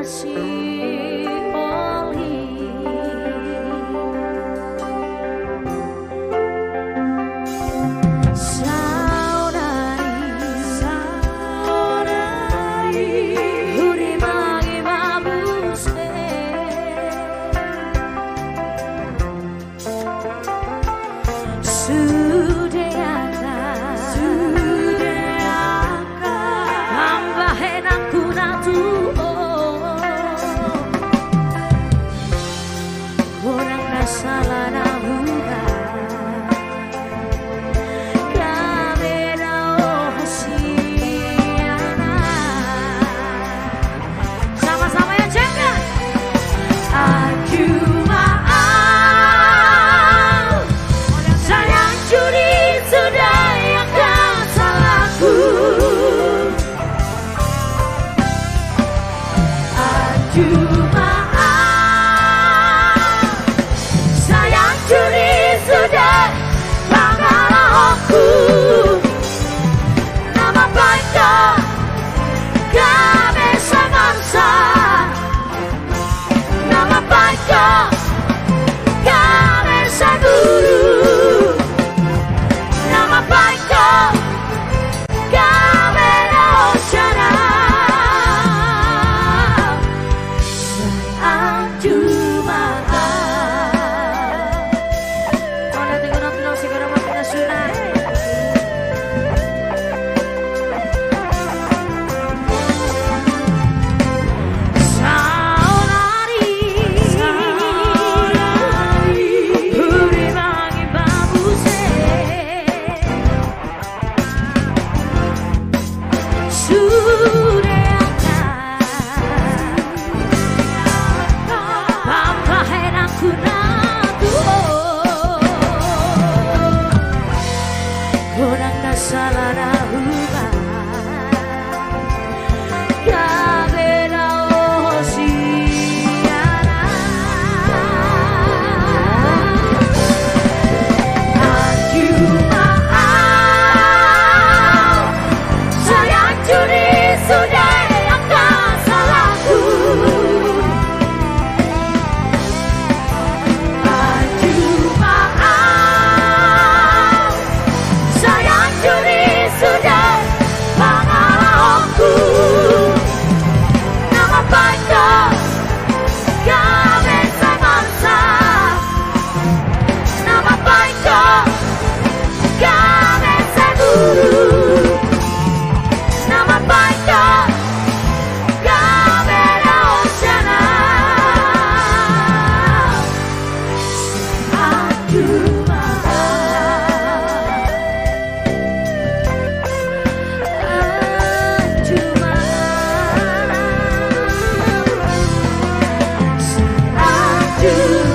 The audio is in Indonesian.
kasih oli. Saudari Huri bagi babuse salah na huga kamera hasiana sama-sama ya cengga aku maaf sayang curi sudah yang kan salahku aku nama baiknya kabesa bangsa, nama baiknya kabesa guru, nama baiknya kabera osyana. Sayang cuma ona tengo no segera mati nasional. Salah na huga kabera osyana. Aku maaf sayang curi sudah akan salahku. Aku maaf sayang curi sudah pengalamanku. Nama baiknya kabesa bangsa, nama baiknya kabesa guru, nama baiknya kabera osyana. Aku do